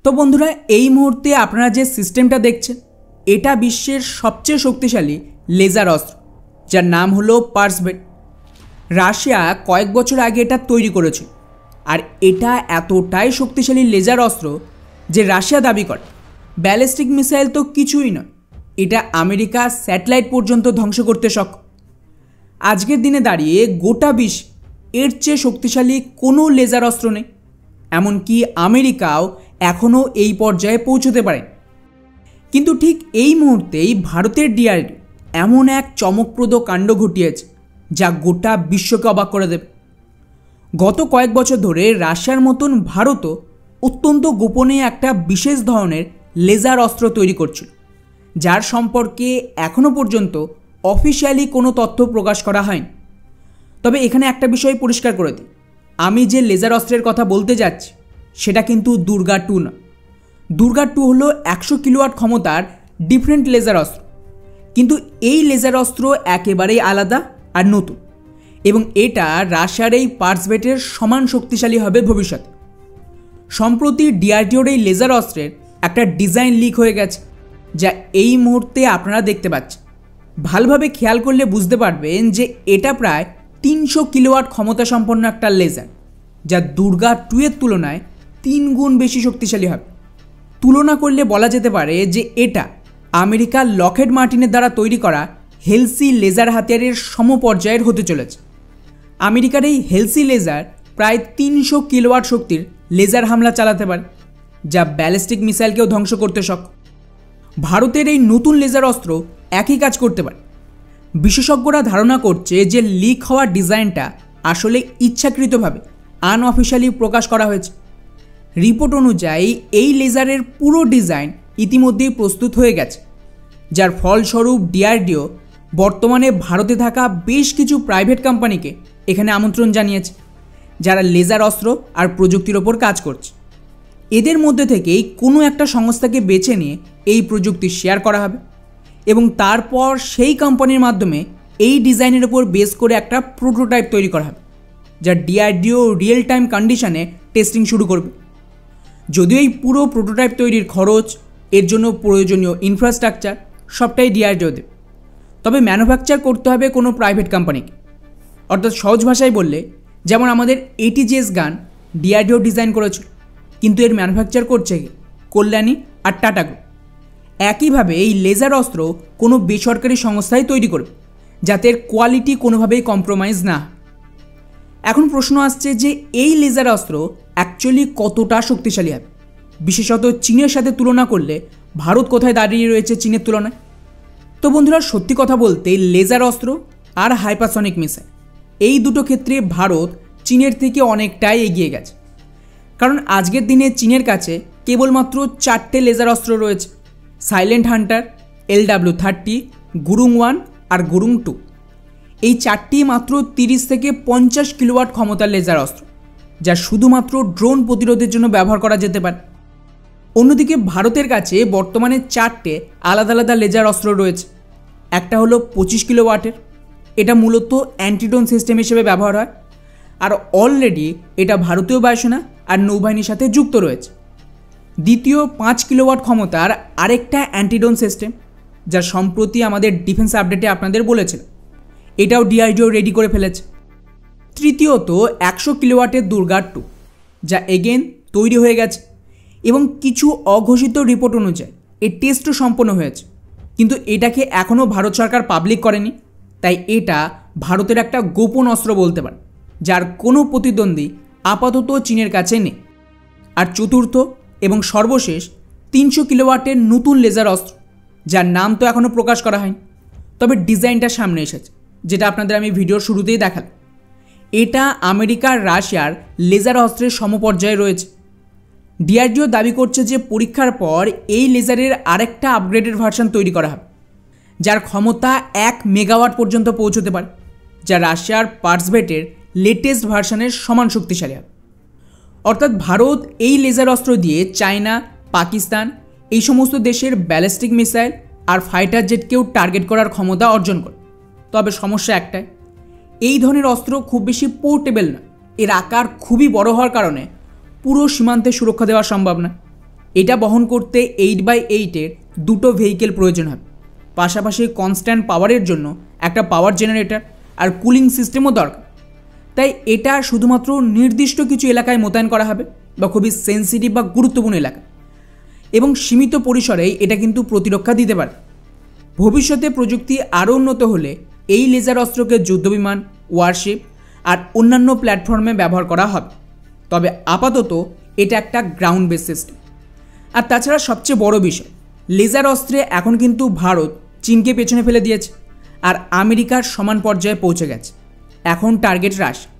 তো বন্ধুরা, এই মুহূর্তে আপনারা যে সিস্টেমটা দেখছেন এটা বিশ্বের সবচেয়ে শক্তিশালী লেজার অস্ত্র, যার নাম হলো পার্সবেট। রাশিয়া কয়েক বছর আগে এটা তৈরি করেছিল, আর এটা এতটাই শক্তিশালী লেজার অস্ত্র যে রাশিয়া দাবি করে ব্যালিস্টিক মিসাইল তো কিছুই নয়, এটা আমেরিকা স্যাটেলাইট পর্যন্ত ধ্বংস করতে সক্ষম। আজকের দিনে দাঁড়িয়ে গোটা বিশ্ব এর চেয়ে শক্তিশালী কোনো লেজার অস্ত্র নেই, এমনকি আমেরিকাও এখনও এই পর্যায়ে পৌঁছতে পারে। কিন্তু ঠিক এই মুহূর্তেই ভারতের ডিআরডিও এমন এক চমকপ্রদ কাণ্ড ঘটিয়েছে যা গোটা বিশ্বকে অবাক করে দেবে। গত কয়েক বছর ধরে রাশিয়ার মতন ভারতও অত্যন্ত গোপনে একটা বিশেষ ধরনের লেজার অস্ত্র তৈরি করছিল, যার সম্পর্কে এখনও পর্যন্ত অফিসিয়ালি কোনো তথ্য প্রকাশ করা হয়নি। তবে এখানে একটা বিষয় পরিষ্কার করে দিই, আমি যে লেজার অস্ত্রের কথা বলতে যাচ্ছি সেটা কিন্তু দুর্গা 2 না। দুর্গা 2 হলো 100 কিলোওয়াট ক্ষমতার ডিফারেন্ট লেজার অস্ত্র, কিন্তু এই লেজার অস্ত্র একেবারেই আলাদা আর নতুন, এবং এটা রাশিয়ার এই পার্সবেটের সমান শক্তিশালী হবে ভবিষ্যতে। সম্প্রতি ডিআরডিওর এই লেজার অস্ত্রের একটা ডিজাইন লিক হয়ে গেছে, যা এই মুহূর্তে আপনারা দেখতে পাচ্ছেন। ভালোভাবে খেয়াল করলে বুঝতে পারবেন যে এটা প্রায় 300 কিলোওয়াট ক্ষমতা সম্পন্ন একটা লেজার, যা দুর্গা 2 এর তুলনায় 3 গুণ বেশি শক্তিশালী হবে। তুলনা করলে বলা যেতে পারে যে এটা আমেরিকার লকহেড মার্টিনের দ্বারা তৈরি করা হেলসি লেজার হাতিয়ারের সমপর্যায়ের হতে চলেছে। আমেরিকার এই হেলসি লেজার প্রায় 300 কিলোওয়াট শক্তির লেজার হামলা চালাতে পারে, যা ব্যালিস্টিক মিসাইলকেও ধ্বংস করতে সক্ষম। ভারতের এই নতুন লেজার অস্ত্র একই কাজ করতে পারে। বিশেষজ্ঞরা ধারণা করছে যে লিক হওয়া ডিজাইনটা আসলে ইচ্ছাকৃতভাবে আনঅফিশিয়ালি প্রকাশ করা হয়েছে। রিপোর্ট অনুযায়ী এই লেজারের পুরো ডিজাইন ইতিমধ্যেই প্রস্তুত হয়ে গেছে, যার ফলস্বরূপ ডিআরডিও বর্তমানে ভারতে থাকা বেশ কিছু প্রাইভেট কোম্পানিকে এখানে আমন্ত্রণ জানিয়েছে, যারা লেজার অস্ত্র আর প্রযুক্তির ওপর কাজ করছে। এদের মধ্যে থেকেই কোনো একটা সংস্থাকে বেছে নিয়ে এই প্রযুক্তি শেয়ার করা হবে, এবং তারপর সেই কোম্পানির মাধ্যমে এই ডিজাইনের ওপর বেস করে একটা প্রোটোটাইপ তৈরি করা হবে, যা ডিআরডিও রিয়েল টাইম কন্ডিশনে টেস্টিং শুরু করবে। যদিও এই পুরো প্রোটোটাইপ তৈরির খরচ, এর জন্য প্রয়োজনীয় ইনফ্রাস্ট্রাকচার সবটাই ডিআরডিও দেবে, তবে ম্যানুফ্যাকচার করতে হবে কোনো প্রাইভেট কোম্পানিকে। অর্থাৎ সহজ ভাষায় বললে, যেমন আমাদের এটিজিএস গান ডিআরডিও ডিজাইন করেছিল, কিন্তু এর ম্যানুফ্যাকচার করছে কল্যাণী আর টাটা গ্রুপ। একইভাবে এই লেজার অস্ত্র কোনো বেসরকারি সংস্থাই তৈরি করবে, যাতে এর কোয়ালিটি কোনোভাবেই কম্প্রোমাইজ না হয়। এখন প্রশ্ন আসছে যে এই লেজার অস্ত্র অ্যাকচুয়ালি কতটা শক্তিশালী হবে, বিশেষত চীনের সাথে তুলনা করলে ভারত কোথায় দাঁড়িয়ে রয়েছে চীনের তুলনায়। তো বন্ধুরা, সত্যি কথা বলতে লেজার অস্ত্র আর হাইপারসনিক মিসাইল এই দুটো ক্ষেত্রে ভারত চীনের থেকে অনেকটাই এগিয়ে গেছে। কারণ আজকের দিনে চীনের কাছে কেবলমাত্র 4টে লেজার অস্ত্র রয়েছে: সাইলেন্ট হান্টার, LW-30, গুরুং 1 আর গুরুং 2। এই 4টি মাত্র 30 থেকে 50 কিলোওয়াট ক্ষমতার লেজার অস্ত্র, যা শুধুমাত্র ড্রোন প্রতিরোধের জন্য ব্যবহার করা যেতে পারে। অন্যদিকে ভারতের কাছে বর্তমানে 4টে আলাদা আলাদা লেজার অস্ত্র রয়েছে। একটা হলো 25 কিলোওয়াটের, এটা মূলত অ্যান্টিড্রোন সিস্টেম হিসেবে ব্যবহার হয়, আর অলরেডি এটা ভারতীয় বায়ুসেনা আর নৌবাহিনীর সাথে যুক্ত রয়েছে। দ্বিতীয় 5 কিলোওয়াট ক্ষমতার আরেকটা অ্যান্টিড্রোন সিস্টেম, যা সম্প্রতি আমাদের ডিফেন্স আপডেটে আপনাদের বলেছিল, এটাও ডিআরডিও রেডি করে ফেলেছে। তৃতীয়ত 100 কিলোওয়াটের দুর্গা 2, যা এগেন তৈরি হয়ে গেছে, এবং কিছু অঘোষিত রিপোর্ট অনুযায়ী এর টেস্টও সম্পন্ন হয়েছে, কিন্তু এটাকে এখনও ভারত সরকার পাবলিক করেনি। তাই এটা ভারতের একটা গোপন অস্ত্র বলতে পারে, যার কোনো প্রতিদ্বন্দ্বী আপাতত চীনের কাছে নেই। আর চতুর্থ এবং সর্বশেষ 300 কিলোওয়াটের নতুন লেজার অস্ত্র, যার নাম তো এখনও প্রকাশ করা হয়নি, তবে ডিজাইনটা সামনে এসেছে, যেটা আপনাদের আমি ভিডিওর শুরুতেই দেখালাম। এটা আমেরিকার রাশিয়ার লেজার অস্ত্রের সমপর্যায়ে রয়েছে। ডিআরডিও দাবি করছে যে পরীক্ষার পর এই লেজারের আরেকটা আপগ্রেডেড ভার্সন তৈরি করা হবে, যার ক্ষমতা 1 মেগাওয়াট পর্যন্ত পৌঁছতে পারে, যা রাশিয়ার পার্সবেটের লেটেস্ট ভার্সনের সমান শক্তিশালী হবে। অর্থাৎ ভারত এই লেজার অস্ত্র দিয়ে চায়না, পাকিস্তান এই সমস্ত দেশের ব্যালিস্টিক মিসাইল আর ফাইটার জেটকেও টার্গেট করার ক্ষমতা অর্জন করে। তবে সমস্যা একটাই, এই ধরনের অস্ত্র খুব বেশি পোর্টেবল না। এর আকার খুবই বড় হওয়ার কারণে পুরো সীমান্তে সুরক্ষা দেওয়া সম্ভব না। এটা বহন করতে 8x8-এর দুটো ভেহিকেল প্রয়োজন হবে, পাশাপাশি কনস্ট্যান্ট পাওয়ারের জন্য একটা পাওয়ার জেনারেটর আর কুলিং সিস্টেমও দরকার। তাই এটা শুধুমাত্র নির্দিষ্ট কিছু এলাকায় মোতায়েন করা হবে বা খুবই সেন্সিটিভ বা গুরুত্বপূর্ণ এলাকা, এবং সীমিত পরিসরেই এটা কিন্তু প্রতিরক্ষা দিতে পারে। ভবিষ্যতে প্রযুক্তি আরও উন্নত হলে এই লেজার অস্ত্রকে যুদ্ধবিমান, ওয়ারশিপ আর অন্যান্য প্ল্যাটফর্মে ব্যবহার করা হবে। তবে আপাতত এটা একটা গ্রাউন্ড বেস সিস্টেম। আর তাছাড়া সবচেয়ে বড় বিষয়, লেজার অস্ত্রে এখন কিন্তু ভারত চীনকে পেছনে ফেলে দিয়েছে আর আমেরিকার সমান পর্যায়ে পৌঁছে গেছে। এখন টার্গেট রাশিয়া।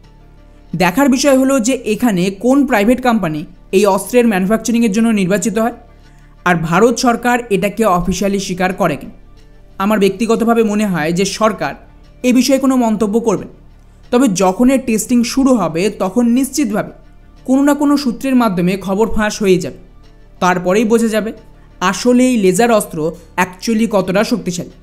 দেখার বিষয় হলো যে এখানে কোন প্রাইভেট কোম্পানি এই অস্ত্রের ম্যানুফ্যাকচারিংয়ের জন্য নির্বাচিত হয়, আর ভারত সরকার এটাকে অফিসিয়ালি স্বীকার করে কিনা। আমার ব্যক্তিগতভাবে মনে হয় যে সরকার এ বিষয়ে কোনো মন্তব্য করবেন, তবে যখন এর টেস্টিং শুরু হবে তখন নিশ্চিতভাবে কোনো না কোনো সূত্রের মাধ্যমে খবর ফাঁস হয়ে যাবে। তারপরেই বোঝা যাবে আসলে এই লেজার অস্ত্র অ্যাকচুয়ালি কতটা শক্তিশালী।